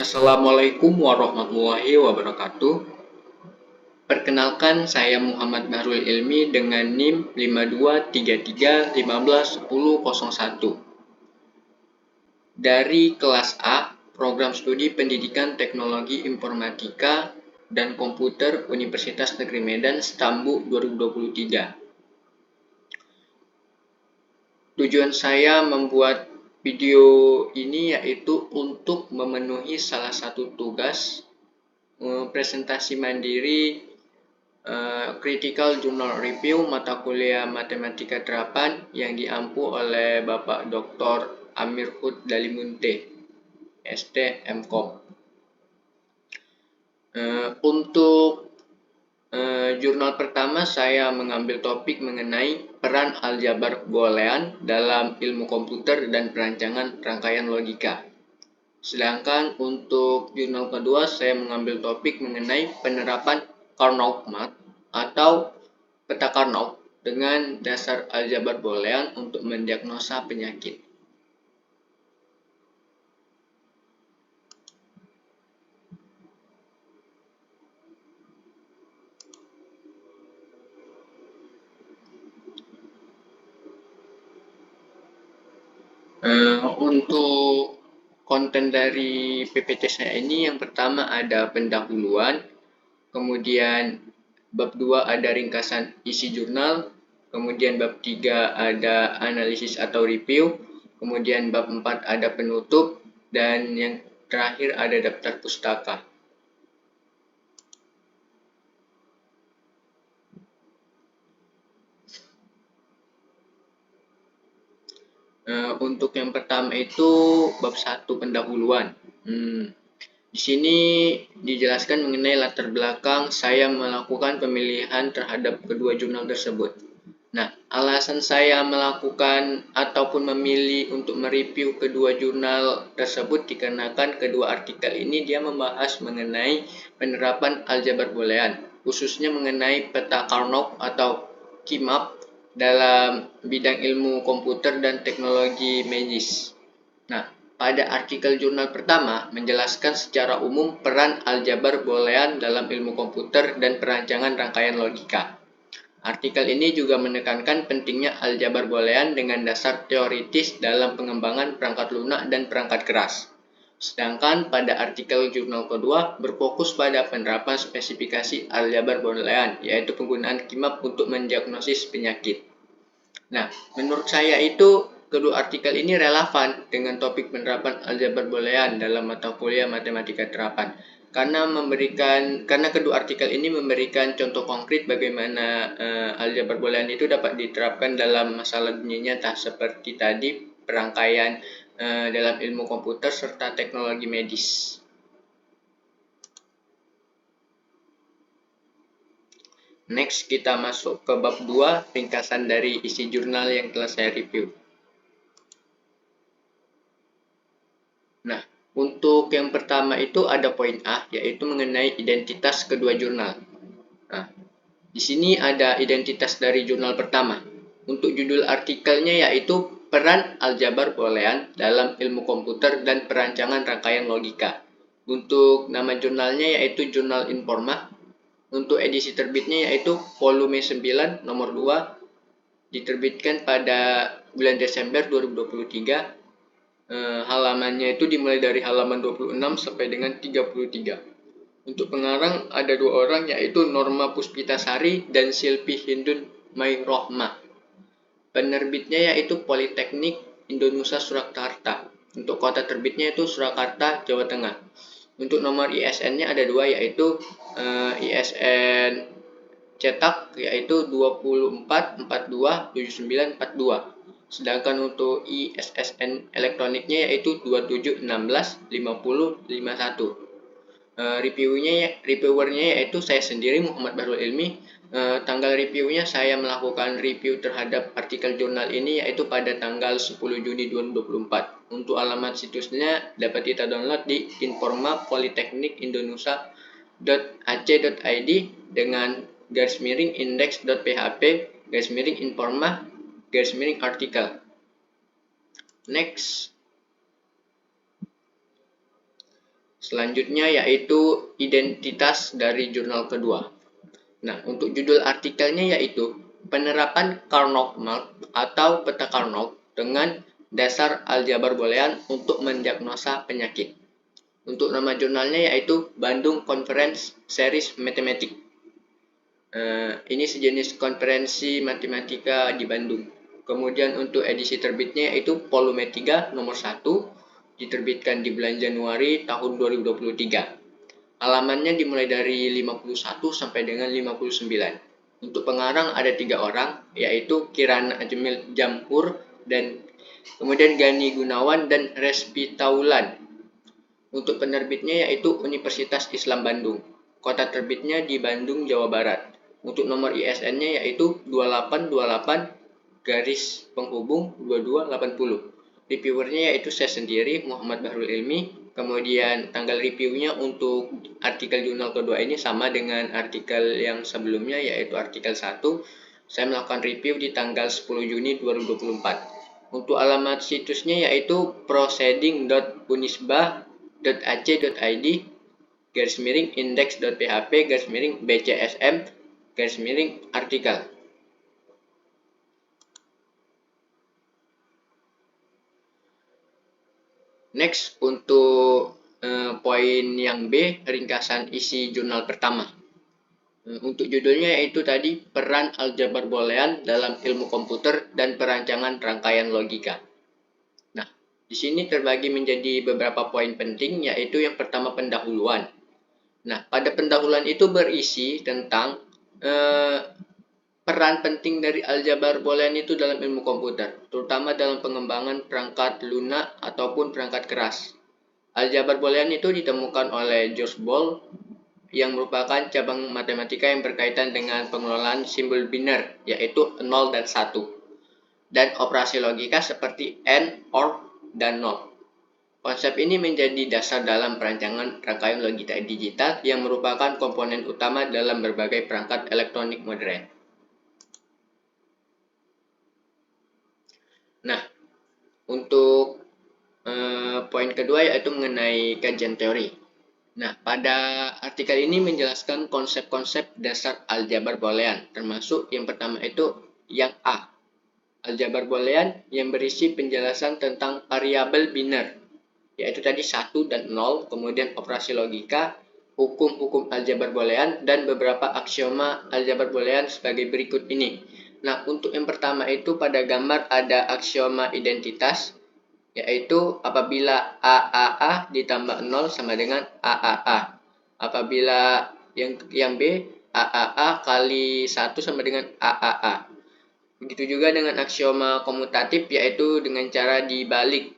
Assalamualaikum warahmatullahi wabarakatuh. Perkenalkan, saya Muhammad Bahrul Ilmi dengan NIM 5233151001 dari kelas A, Program Studi Pendidikan Teknologi Informatika dan Komputer Universitas Negeri Medan, Stambu 2023. Tujuan saya membuat video ini yaitu untuk memenuhi salah satu tugas presentasi mandiri Critical Journal Review mata kuliah Matematika Terapan yang diampu oleh Bapak Dr. Amir Hud Dalimunte, ST MKom. Untuk jurnal pertama saya mengambil topik mengenai peran aljabar boolean dalam ilmu komputer dan perancangan rangkaian logika. Sedangkan untuk jurnal kedua saya mengambil topik mengenai penerapan Carnot Math atau peta Carnot dengan dasar aljabar boolean untuk mendiagnosa penyakit. Untuk konten dari PPT saya ini yang pertama ada pendahuluan, kemudian bab 2 ada ringkasan isi jurnal, kemudian bab 3 ada analisis atau review, kemudian bab 4 ada penutup, dan yang terakhir ada daftar pustaka. Untuk yang pertama itu bab 1 pendahuluan. Di sini dijelaskan mengenai latar belakang saya melakukan pemilihan terhadap kedua jurnal tersebut. Nah, alasan saya melakukan ataupun memilih untuk mereview kedua jurnal tersebut dikarenakan kedua artikel ini dia membahas mengenai penerapan aljabar boolean, khususnya mengenai peta Carnot atau KIMAP dalam bidang ilmu komputer dan teknologi medis. Nah, pada artikel jurnal pertama menjelaskan secara umum peran aljabar boolean dalam ilmu komputer dan perancangan rangkaian logika. Artikel ini juga menekankan pentingnya aljabar boolean dengan dasar teoritis dalam pengembangan perangkat lunak dan perangkat keras. Sedangkan pada artikel jurnal kedua berfokus pada penerapan spesifikasi aljabar boolean, yaitu penggunaan KIMAP untuk mendiagnosis penyakit. Nah, menurut saya itu kedua artikel ini relevan dengan topik penerapan aljabar boolean dalam mata kuliah Matematika Terapan. Karena kedua artikel ini memberikan contoh konkret bagaimana aljabar boolean itu dapat diterapkan dalam masalah dunia nyata seperti tadi perangkaian dalam ilmu komputer serta teknologi medis. Next, kita masuk ke bab 2, ringkasan dari isi jurnal yang telah saya review. Nah, untuk yang pertama itu ada poin A, yaitu mengenai identitas kedua jurnal. Nah, di sini ada identitas dari jurnal pertama. Untuk judul artikelnya yaitu peran aljabar boolean dalam ilmu komputer dan perancangan rangkaian logika. Untuk nama jurnalnya yaitu Jurnal Informa. Untuk edisi terbitnya yaitu volume 9 nomor 2 diterbitkan pada bulan Desember 2023. Halamannya itu dimulai dari halaman 26 sampai dengan 33. Untuk pengarang ada 2 orang yaitu Norma Puspitasari dan Silvi Hindun Mayrohmah. Penerbitnya yaitu Politeknik Indonesia Surakarta. Untuk kota terbitnya itu Surakarta, Jawa Tengah. Untuk nomor ISN-nya ada 2 yaitu ISN cetak yaitu 24427942. Sedangkan untuk ISSN elektroniknya yaitu 27165051. Reviewernya yaitu saya sendiri Muhammad Bahrul Ilmi. Tanggal reviewnya saya melakukan review terhadap artikel jurnal ini yaitu pada tanggal 10 Juni 2024. Untuk alamat situsnya dapat kita download di informapoliteknikindonesia.ac.id dengan _index.php_informa_artikel. Next. Selanjutnya yaitu identitas dari jurnal kedua. Nah, untuk judul artikelnya yaitu penerapan Carnot map atau peta Carnot dengan dasar aljabar boolean untuk mendiagnosa penyakit. Untuk nama jurnalnya yaitu Bandung Conference Series Mathematics. Ini sejenis konferensi matematika di Bandung. Kemudian untuk edisi terbitnya yaitu volume 3 nomor 1, diterbitkan di bulan Januari tahun 2023. Halamannya dimulai dari 51 sampai dengan 59. Untuk pengarang ada 3 orang, yaitu Kirana Ajmil Jamhur, dan kemudian Gani Gunawan dan Respi Taulan. Untuk penerbitnya yaitu Universitas Islam Bandung. Kota terbitnya di Bandung, Jawa Barat. Untuk nomor ISN-nya yaitu 2828-2280. Reviewernya yaitu saya sendiri, Muhammad Bahrul Ilmi. Kemudian tanggal reviewnya untuk artikel jurnal kedua ini sama dengan artikel yang sebelumnya, yaitu artikel 1. Saya melakukan review di tanggal 10 Juni 2024. Untuk alamat situsnya yaitu proceeding.unisba.ac.id /index.php/bcsm/artikel. Next, untuk poin yang B, ringkasan isi jurnal pertama. Untuk judulnya yaitu tadi peran aljabar boolean dalam ilmu komputer dan perancangan rangkaian logika. Nah, di sini terbagi menjadi beberapa poin penting, yaitu yang pertama pendahuluan. Nah, pada pendahuluan itu berisi tentang peran penting dari aljabar boolean itu dalam ilmu komputer, terutama dalam pengembangan perangkat lunak ataupun perangkat keras. Aljabar boolean itu ditemukan oleh George Boole yang merupakan cabang matematika yang berkaitan dengan pengelolaan simbol biner, yaitu 0 dan 1, dan operasi logika seperti AND, OR, dan NOT. Konsep ini menjadi dasar dalam perancangan rangkaian logika digital yang merupakan komponen utama dalam berbagai perangkat elektronik modern. Nah, untuk poin kedua yaitu mengenai kajian teori. Nah, pada artikel ini menjelaskan konsep-konsep dasar aljabar boolean, termasuk yang pertama itu yang A. Aljabar boolean yang berisi penjelasan tentang variabel biner, yaitu tadi 1 dan 0, kemudian operasi logika, hukum-hukum aljabar boolean, dan beberapa aksioma aljabar boolean sebagai berikut ini. Nah, untuk yang pertama itu pada gambar ada aksioma identitas, yaitu apabila AAA ditambah 0 sama dengan AAA. Apabila yang B, AAA kali 1 sama dengan AAA. Begitu juga dengan aksioma komutatif, yaitu dengan cara dibalik.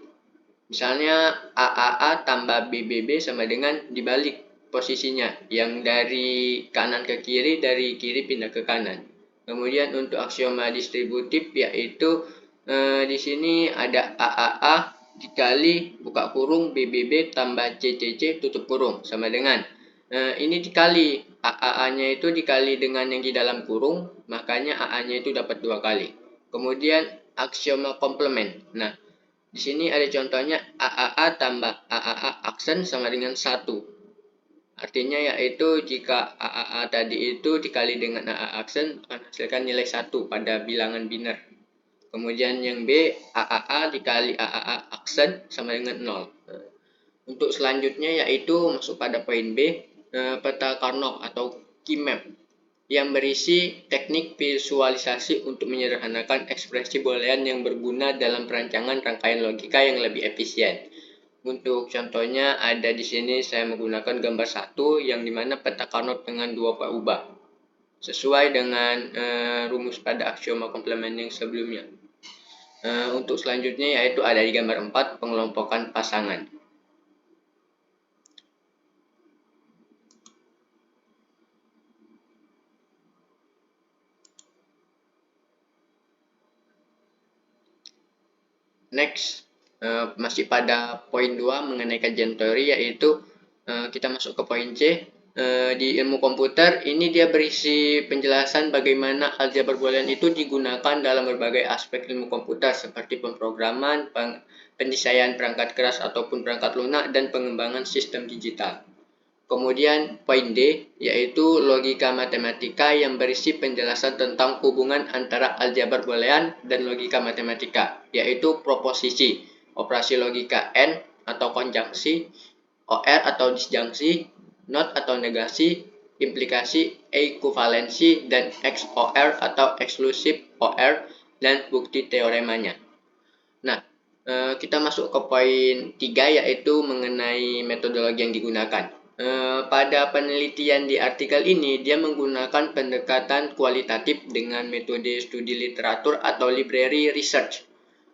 Misalnya AAA tambah BBB sama dengan dibalik posisinya, yang dari kanan ke kiri, dari kiri pindah ke kanan. Kemudian untuk aksioma distributif yaitu di sini ada AAA dikali buka kurung BBB tambah CCC tutup kurung sama dengan ini dikali AAA-nya itu dikali dengan yang di dalam kurung, makanya AA-nya itu dapat 2 kali. Kemudian aksioma komplement. Nah, di sini ada contohnya AAA tambah AAA aksen sama dengan 1. Artinya yaitu jika AAA tadi itu dikali dengan AA aksen akan menghasilkan nilai 1 pada bilangan biner. Kemudian yang B, AAA dikali AAA aksen sama dengan 0. Untuk selanjutnya yaitu masuk pada poin B, peta Carnot atau key map, yang berisi teknik visualisasi untuk menyederhanakan ekspresi boolean yang berguna dalam perancangan rangkaian logika yang lebih efisien. Untuk contohnya ada di sini saya menggunakan gambar 1 yang dimana peta Carnot dengan 2 ubah sesuai dengan rumus pada aksioma komplement yang sebelumnya. Untuk selanjutnya yaitu ada di gambar 4 pengelompokan pasangan. Next, masih pada poin 2 mengenai kajian teori, yaitu kita masuk ke poin C, Di ilmu komputer ini dia berisi penjelasan bagaimana aljabar boolean itu digunakan dalam berbagai aspek ilmu komputer seperti pemrograman, pendesain perangkat keras ataupun perangkat lunak, dan pengembangan sistem digital. Kemudian poin D yaitu logika matematika yang berisi penjelasan tentang hubungan antara aljabar boolean dan logika matematika, yaitu proposisi, operasi logika AND atau konjungsi, OR atau disjungsi, not atau negasi, implikasi, ekuivalensi, dan XOR atau eksklusif OR, dan bukti teoremanya. Nah, kita masuk ke poin 3 yaitu mengenai metodologi yang digunakan. Pada penelitian di artikel ini, dia menggunakan pendekatan kualitatif dengan metode studi literatur atau library research.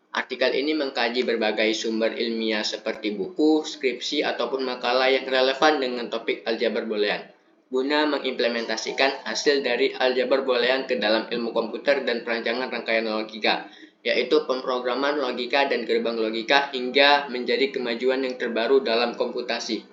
Artikel ini mengkaji berbagai sumber ilmiah seperti buku, skripsi, ataupun makalah yang relevan dengan topik aljabar boolean, guna mengimplementasikan hasil dari aljabar boolean ke dalam ilmu komputer dan perancangan rangkaian logika, yaitu pemrograman logika dan gerbang logika hingga menjadi kemajuan yang terbaru dalam komputasi.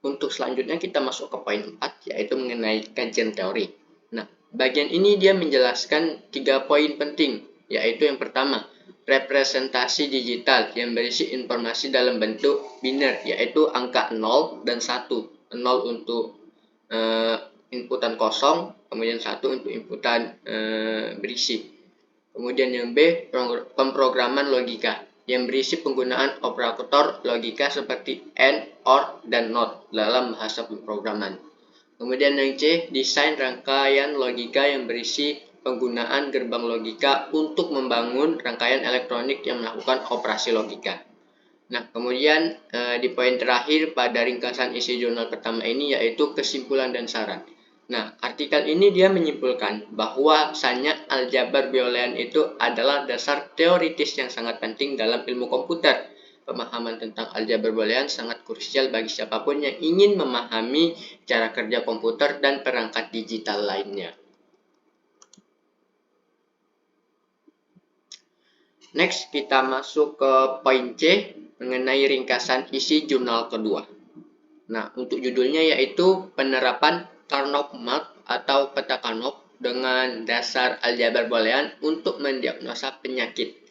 Untuk selanjutnya kita masuk ke poin 4, yaitu mengenai kajian teori. Nah, bagian ini dia menjelaskan 3 poin penting, yaitu yang pertama, representasi digital yang berisi informasi dalam bentuk biner, yaitu angka 0 dan 1. 0 untuk inputan kosong, kemudian 1 untuk inputan berisi. Kemudian yang B, pemrograman logika yang berisi penggunaan operator logika seperti AND, OR, dan NOT dalam bahasa pemrograman. Kemudian yang C, desain rangkaian logika yang berisi penggunaan gerbang logika untuk membangun rangkaian elektronik yang melakukan operasi logika. Nah, kemudian di poin terakhir pada ringkasan isi jurnal pertama ini yaitu kesimpulan dan saran. Nah, artikel ini dia menyimpulkan bahwasanya aljabar boolean itu adalah dasar teoritis yang sangat penting dalam ilmu komputer. Pemahaman tentang aljabar boolean sangat krusial bagi siapapun yang ingin memahami cara kerja komputer dan perangkat digital lainnya. Next, kita masuk ke poin C mengenai ringkasan isi jurnal kedua. Nah, untuk judulnya yaitu penerapan Carnot-Mark atau peta Carnot dengan dasar aljabar boolean untuk mendiagnosa penyakit.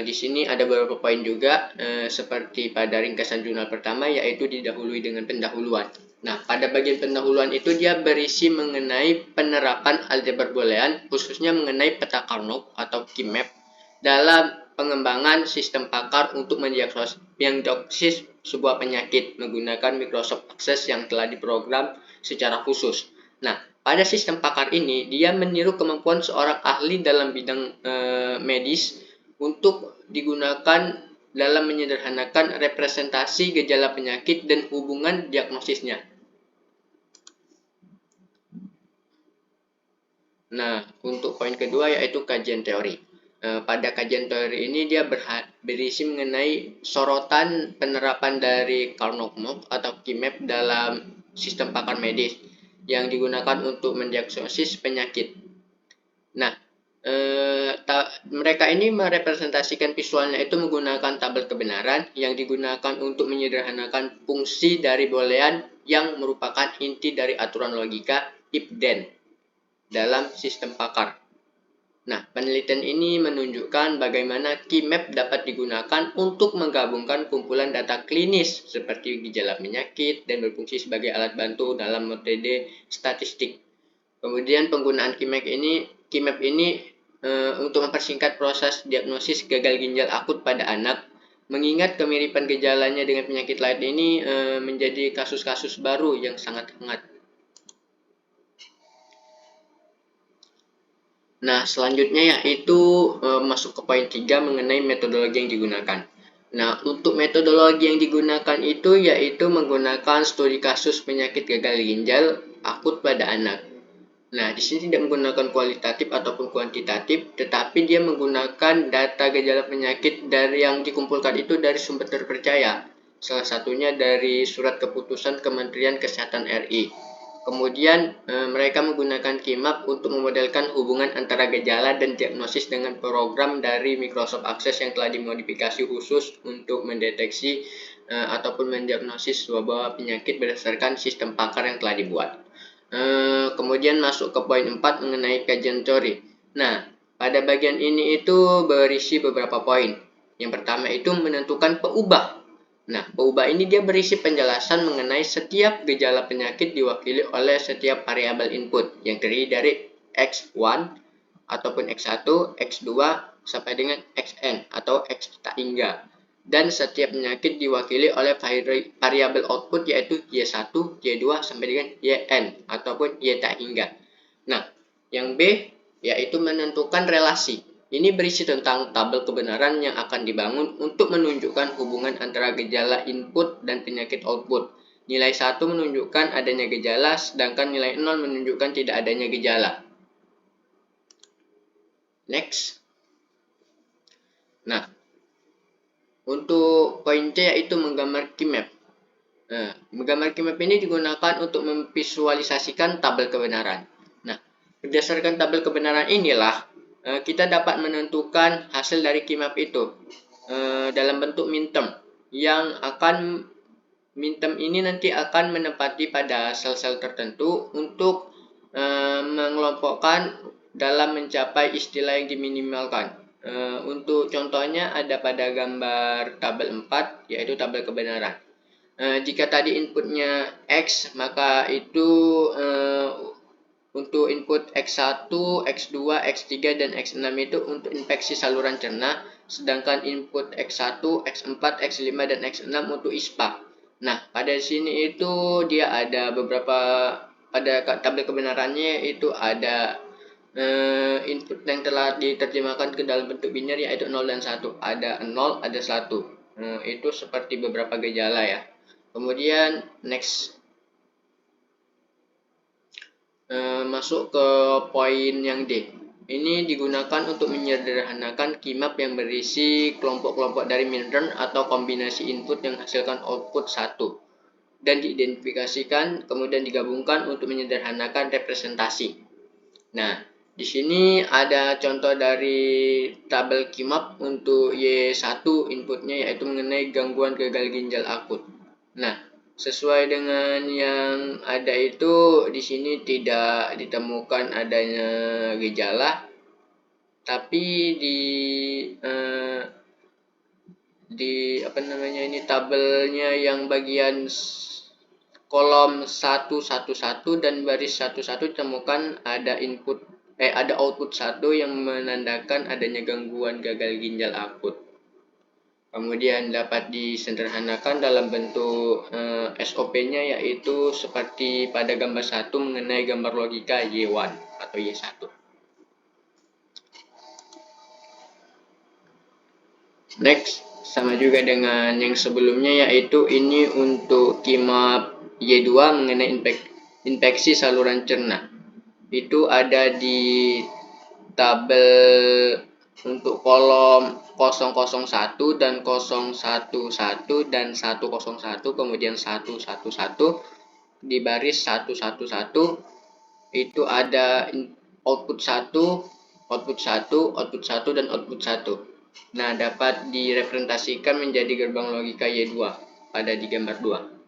Di sini ada beberapa poin juga seperti pada ringkasan jurnal pertama yaitu didahului dengan pendahuluan. Nah, pada bagian pendahuluan itu dia berisi mengenai penerapan aljabar boolean khususnya mengenai peta Carnot atau KeyMap dalam pengembangan sistem pakar untuk mendiagnosis sebuah penyakit menggunakan Microsoft Access yang telah diprogram secara khusus. Nah, pada sistem pakar ini dia meniru kemampuan seorang ahli dalam bidang medis untuk digunakan dalam menyederhanakan representasi gejala penyakit dan hubungan diagnosisnya. Nah, untuk poin kedua yaitu kajian teori. Pada kajian teori ini dia berisi mengenai sorotan penerapan dari Carnot-Mark atau KeyMap dalam sistem pakar medis yang digunakan untuk mendiagnosis penyakit. Nah, mereka ini merepresentasikan visualnya itu menggunakan tabel kebenaran yang digunakan untuk menyederhanakan fungsi dari boolean yang merupakan inti dari aturan logika if-then dalam sistem pakar. Nah, penelitian ini menunjukkan bagaimana KeyMap dapat digunakan untuk menggabungkan kumpulan data klinis seperti gejala penyakit dan berfungsi sebagai alat bantu dalam metode statistik. Kemudian penggunaan KeyMap ini untuk mempersingkat proses diagnosis gagal ginjal akut pada anak, mengingat kemiripan gejalanya dengan penyakit lain ini menjadi kasus-kasus baru yang sangat hangat. Nah, selanjutnya yaitu masuk ke poin 3 mengenai metodologi yang digunakan. Nah, untuk metodologi yang digunakan itu yaitu menggunakan studi kasus penyakit gagal ginjal akut pada anak. Nah, di sini tidak menggunakan kualitatif ataupun kuantitatif, tetapi dia menggunakan data gejala penyakit dari yang dikumpulkan itu dari sumber terpercaya. Salah satunya dari surat keputusan Kementerian Kesehatan RI. Kemudian mereka menggunakan KIMAP untuk memodelkan hubungan antara gejala dan diagnosis dengan program dari Microsoft Access yang telah dimodifikasi khusus untuk mendeteksi ataupun mendiagnosis wabah penyakit berdasarkan sistem pakar yang telah dibuat. Kemudian masuk ke poin 4 mengenai kajian teori. Nah, pada bagian ini itu berisi beberapa poin. Yang pertama itu menentukan peubah. Nah, peubah ini dia berisi penjelasan mengenai setiap gejala penyakit diwakili oleh setiap variabel input yang terdiri dari X1 ataupun X1, X2 sampai dengan Xn atau X tak hingga. Dan setiap penyakit diwakili oleh variabel output yaitu Y1, Y2 sampai dengan Yn ataupun Y tak hingga. Nah, yang B yaitu menentukan relasi. Ini berisi tentang tabel kebenaran yang akan dibangun untuk menunjukkan hubungan antara gejala input dan penyakit output. Nilai 1 menunjukkan adanya gejala, sedangkan nilai 0 menunjukkan tidak adanya gejala. Next. Nah, untuk poin C yaitu menggambar KIMAP. Nah, menggambar KIMAP ini digunakan untuk memvisualisasikan tabel kebenaran. Nah, berdasarkan tabel kebenaran inilah kita dapat menentukan hasil dari KIMAP itu dalam bentuk minterm yang akan minterm ini nanti akan menempati pada sel-sel tertentu untuk mengelompokkan dalam mencapai istilah yang diminimalkan. Untuk contohnya ada pada gambar tabel 4 yaitu tabel kebenaran. Jika tadi inputnya X, maka itu untuk input X1, X2, X3, dan X6 itu untuk infeksi saluran cerna, sedangkan input X1, X4, X5, dan X6 untuk ISPA. Nah, pada sini itu dia ada beberapa, pada tabel kebenarannya itu ada input yang telah diterjemahkan ke dalam bentuk biner yaitu 0 dan 1. Ada 0, ada 1. Itu seperti beberapa gejala ya. Kemudian next. Masuk ke poin yang D. Ini digunakan untuk menyederhanakan KIMAP yang berisi kelompok-kelompok dari minterm atau kombinasi input yang menghasilkan output 1 dan diidentifikasikan kemudian digabungkan untuk menyederhanakan representasi. Nah, di sini ada contoh dari tabel KIMAP untuk Y1 inputnya yaitu mengenai gangguan gagal ginjal akut. Nah, sesuai dengan yang ada itu di sini tidak ditemukan adanya gejala, tapi di tabelnya yang bagian kolom 111 dan baris 11 ditemukan ada output 1 yang menandakan adanya gangguan gagal ginjal akut. Kemudian dapat disederhanakan dalam bentuk SOP-nya yaitu seperti pada gambar 1 mengenai gambar logika Y1 atau Y1. Next, sama juga dengan yang sebelumnya yaitu ini untuk KIMAP Y2 mengenai infeksi saluran cerna. Itu ada di tabel untuk kolom 001 dan 011 dan 101 kemudian 111 di baris 111 itu ada output 1, output 1, output 1 dan output 1. Nah, dapat direpresentasikan menjadi gerbang logika Y2 pada di gambar 2.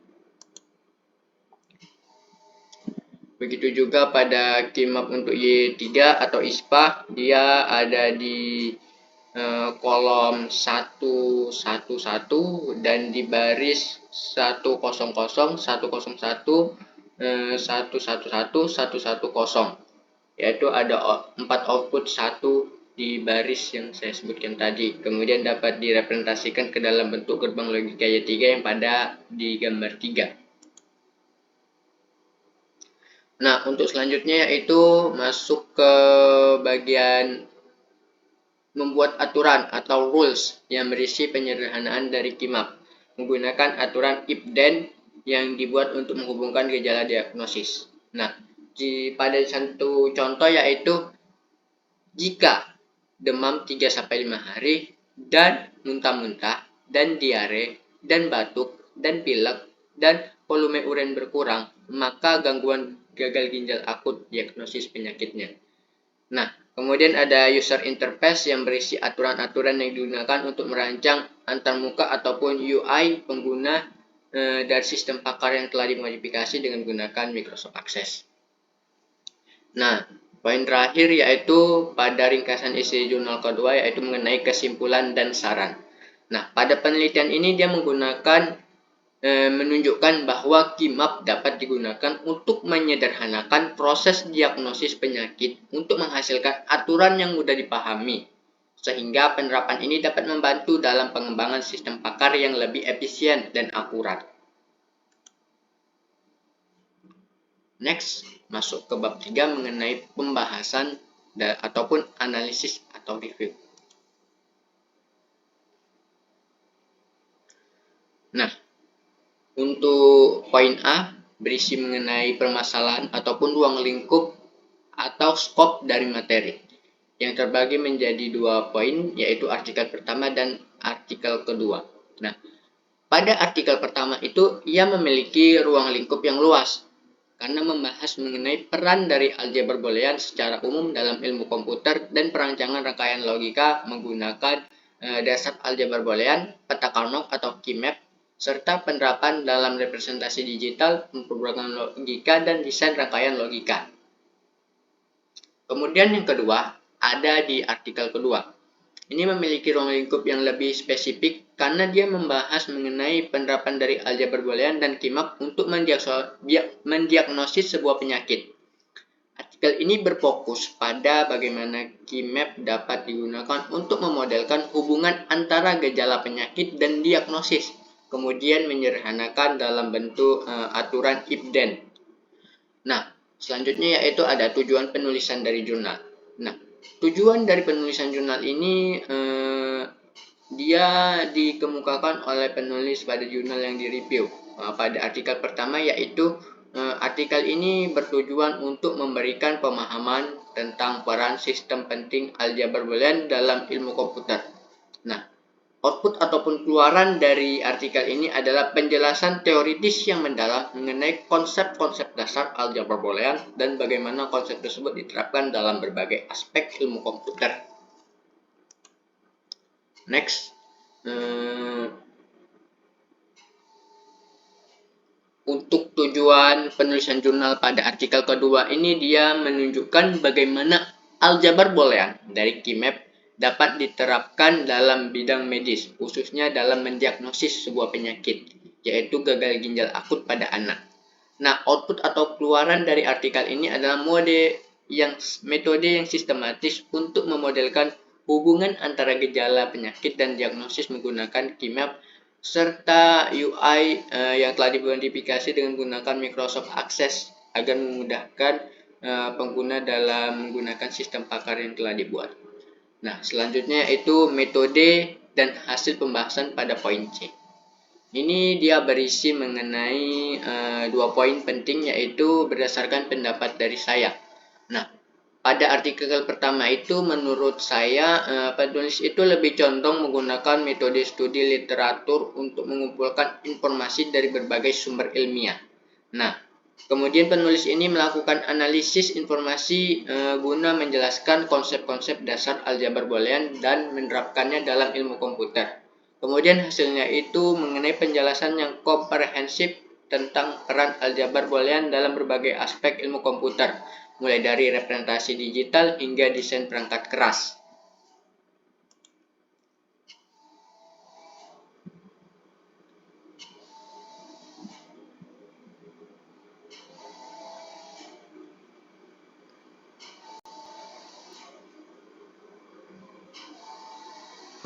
Begitu juga pada KIMAP untuk Y3 atau ISPA, dia ada di kolom 111 dan di baris 100, 101, 111, 110, yaitu ada 4 output 1 di baris yang saya sebutkan tadi. Kemudian dapat direpresentasikan ke dalam bentuk gerbang logika Y3 yang pada di gambar 3. Nah, untuk selanjutnya yaitu masuk ke bagian membuat aturan atau rules yang berisi penyederhanaan dari KIMAP menggunakan aturan if-then yang dibuat untuk menghubungkan gejala diagnosis. Nah, pada satu contoh yaitu jika demam 3-5 hari dan muntah-muntah dan diare dan batuk dan pilek dan volume urin berkurang, maka gangguan gagal ginjal akut, diagnosis penyakitnya. Nah, kemudian ada user interface yang berisi aturan-aturan yang digunakan untuk merancang antarmuka ataupun UI pengguna dari sistem pakar yang telah dimodifikasi dengan menggunakan Microsoft Access. Nah, poin terakhir yaitu pada ringkasan isi jurnal kedua yaitu mengenai kesimpulan dan saran. Nah, pada penelitian ini dia menunjukkan bahwa KIMAP dapat digunakan untuk menyederhanakan proses diagnosis penyakit untuk menghasilkan aturan yang mudah dipahami, sehingga penerapan ini dapat membantu dalam pengembangan sistem pakar yang lebih efisien dan akurat. Next, masuk ke bab 3 mengenai pembahasan ataupun analisis atau review. Nah, untuk poin A berisi mengenai permasalahan ataupun ruang lingkup atau skop dari materi yang terbagi menjadi 2 poin, yaitu artikel pertama dan artikel kedua. Nah, pada artikel pertama itu ia memiliki ruang lingkup yang luas karena membahas mengenai peran dari aljabar boolean secara umum dalam ilmu komputer dan perancangan rangkaian logika menggunakan dasar aljabar boolean, peta Carnot atau KIMAP, serta penerapan dalam representasi digital, pemrograman logika, dan desain rangkaian logika. Kemudian yang kedua, ada di artikel kedua. Ini memiliki ruang lingkup yang lebih spesifik karena dia membahas mengenai penerapan dari aljabar boolean dan KIMAP untuk mendiagnosis sebuah penyakit. Artikel ini berfokus pada bagaimana KIMAP dapat digunakan untuk memodelkan hubungan antara gejala penyakit dan diagnosis, kemudian menyederhanakan dalam bentuk aturan if-then. Nah, selanjutnya yaitu ada tujuan penulisan dari jurnal. Nah, tujuan dari penulisan jurnal ini dia dikemukakan oleh penulis pada jurnal yang direview. Pada artikel pertama yaitu artikel ini bertujuan untuk memberikan pemahaman tentang peran sistem penting aljabar boolean dalam ilmu komputer. Nah, output ataupun keluaran dari artikel ini adalah penjelasan teoritis yang mendalam mengenai konsep-konsep dasar aljabar boolean dan bagaimana konsep tersebut diterapkan dalam berbagai aspek ilmu komputer. Next, untuk tujuan penulisan jurnal pada artikel kedua ini dia menunjukkan bagaimana aljabar boolean dari KIMAP dapat diterapkan dalam bidang medis, khususnya dalam mendiagnosis sebuah penyakit, yaitu gagal ginjal akut pada anak. Nah, output atau keluaran dari artikel ini adalah metode yang sistematis untuk memodelkan hubungan antara gejala penyakit dan diagnosis menggunakan KIMAP serta UI yang telah dimodifikasi dengan menggunakan Microsoft Access agar memudahkan pengguna dalam menggunakan sistem pakar yang telah dibuat. Nah, selanjutnya yaitu metode dan hasil pembahasan pada poin C. Ini dia berisi mengenai 2 poin penting yaitu berdasarkan pendapat dari saya. Nah, pada artikel pertama itu menurut saya penulis itu lebih condong menggunakan metode studi literatur untuk mengumpulkan informasi dari berbagai sumber ilmiah. Nah, kemudian penulis ini melakukan analisis informasi guna menjelaskan konsep-konsep dasar aljabar boolean dan menerapkannya dalam ilmu komputer. Kemudian hasilnya itu mengenai penjelasan yang komprehensif tentang peran aljabar boolean dalam berbagai aspek ilmu komputer, mulai dari representasi digital hingga desain perangkat keras.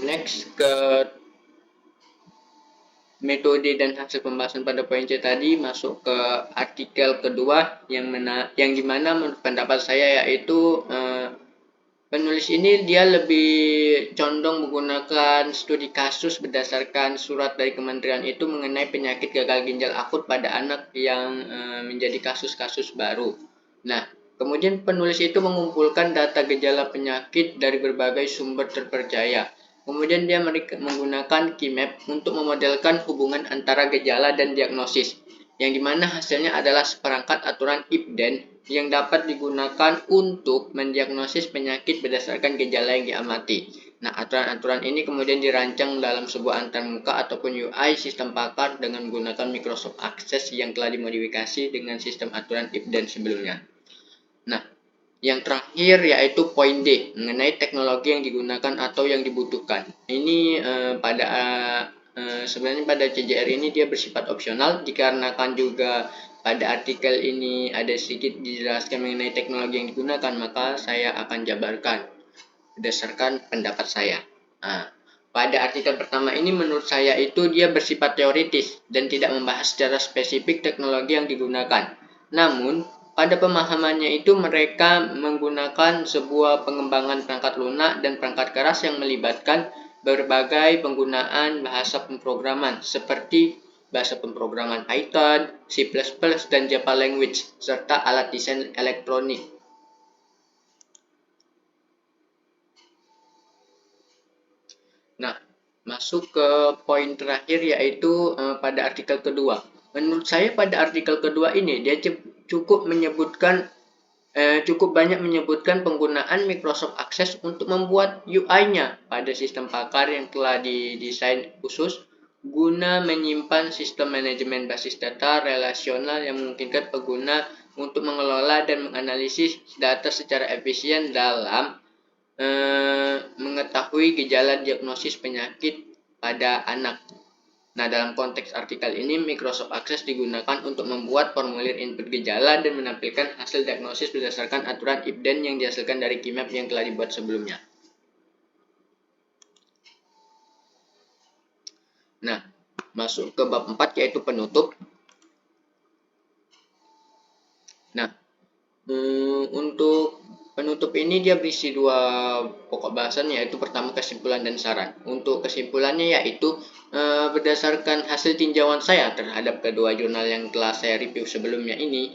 Next ke metode dan hasil pembahasan pada poin C tadi, masuk ke artikel kedua yang dimana menurut pendapat saya yaitu penulis ini dia lebih condong menggunakan studi kasus berdasarkan surat dari kementerian itu mengenai penyakit gagal ginjal akut pada anak yang menjadi kasus-kasus baru. Nah, kemudian penulis itu mengumpulkan data gejala penyakit dari berbagai sumber terpercaya. Kemudian dia menggunakan KIMAP untuk memodelkan hubungan antara gejala dan diagnosis. yang dimana hasilnya adalah seperangkat aturan if then yang dapat digunakan untuk mendiagnosis penyakit berdasarkan gejala yang diamati. Nah, aturan-aturan ini kemudian dirancang dalam sebuah antarmuka ataupun UI sistem pakar dengan menggunakan Microsoft Access yang telah dimodifikasi dengan sistem aturan if then sebelumnya. Nah, yang terakhir yaitu poin D mengenai teknologi yang digunakan atau yang dibutuhkan. Ini sebenarnya pada CJR ini dia bersifat opsional dikarenakan juga pada artikel ini ada sedikit dijelaskan mengenai teknologi yang digunakan, maka saya akan jabarkan berdasarkan pendapat saya. Nah, pada artikel pertama ini menurut saya itu dia bersifat teoritis dan tidak membahas secara spesifik teknologi yang digunakan. Namun, pada pemahamannya itu mereka menggunakan sebuah pengembangan perangkat lunak dan perangkat keras yang melibatkan berbagai penggunaan bahasa pemrograman seperti bahasa pemrograman Python, C++, dan Java Language, serta alat desain elektronik. Nah, masuk ke poin terakhir yaitu pada artikel kedua. Menurut saya pada artikel kedua ini dia cukup banyak menyebutkan penggunaan Microsoft Access untuk membuat UI-nya pada sistem pakar yang telah didesain khusus guna menyimpan sistem manajemen basis data relasional yang memungkinkan pengguna untuk mengelola dan menganalisis data secara efisien dalam mengetahui gejala diagnosis penyakit pada anak. Nah, dalam konteks artikel ini, Microsoft Access digunakan untuk membuat formulir input gejala dan menampilkan hasil diagnosis berdasarkan aturan if then yang dihasilkan dari keymap yang telah dibuat sebelumnya. Nah, masuk ke bab 4 yaitu penutup. Nah, untuk penutup ini dia berisi dua pokok bahasan, yaitu pertama kesimpulan dan saran. Untuk kesimpulannya yaitu berdasarkan hasil tinjauan saya terhadap kedua jurnal yang telah saya review sebelumnya ini,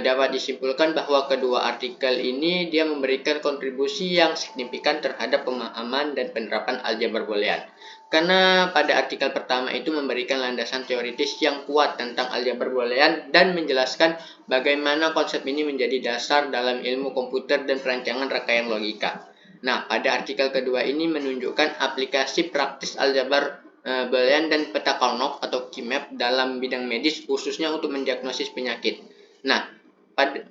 dapat disimpulkan bahwa kedua artikel ini dia memberikan kontribusi yang signifikan terhadap pemahaman dan penerapan aljabar boolean. Karena pada artikel pertama itu memberikan landasan teoritis yang kuat tentang aljabar boolean dan menjelaskan bagaimana konsep ini menjadi dasar dalam ilmu komputer dan perancangan rangkaian logika. Nah, pada artikel kedua ini menunjukkan aplikasi praktis aljabar boolean dan peta Karnaugh atau keymap dalam bidang medis khususnya untuk mendiagnosis penyakit. Nah,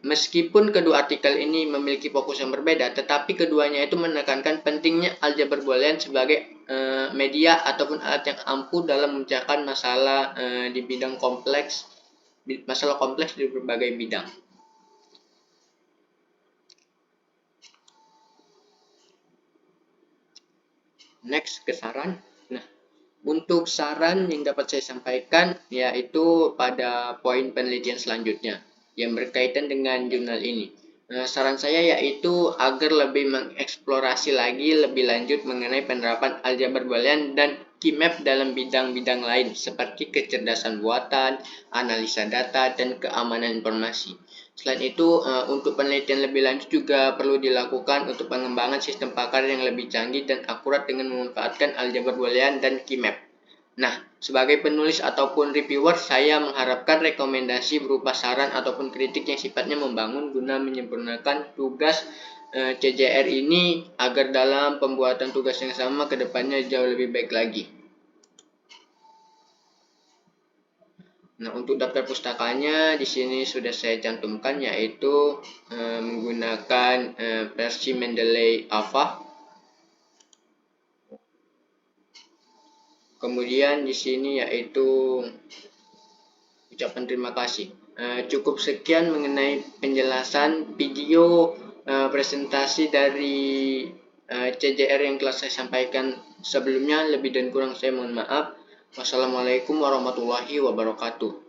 meskipun kedua artikel ini memiliki fokus yang berbeda, tetapi keduanya itu menekankan pentingnya aljabar boolean sebagai media ataupun alat yang ampuh dalam memecahkan masalah di bidang kompleks, masalah kompleks di berbagai bidang. Next ke saran. Nah, untuk saran yang dapat saya sampaikan yaitu pada poin penelitian selanjutnya yang berkaitan dengan jurnal ini. Saran saya yaitu agar lebih mengeksplorasi lagi lebih lanjut mengenai penerapan aljabar boolean dan keymap dalam bidang-bidang lain seperti kecerdasan buatan, analisa data, dan keamanan informasi. Selain itu, untuk penelitian lebih lanjut juga perlu dilakukan untuk pengembangan sistem pakar yang lebih canggih dan akurat dengan memanfaatkan aljabar boolean dan keymap. Nah, sebagai penulis ataupun reviewer, saya mengharapkan rekomendasi berupa saran ataupun kritik yang sifatnya membangun guna menyempurnakan tugas CJR ini agar dalam pembuatan tugas yang sama ke depannya jauh lebih baik lagi. Nah, untuk daftar pustakanya di sini sudah saya cantumkan yaitu menggunakan versi Mendeley Alpha. Kemudian di sini yaitu ucapan terima kasih. Cukup sekian mengenai penjelasan video presentasi dari CJR yang telah saya sampaikan sebelumnya. Lebih dan kurang saya mohon maaf. Wassalamualaikum warahmatullahi wabarakatuh.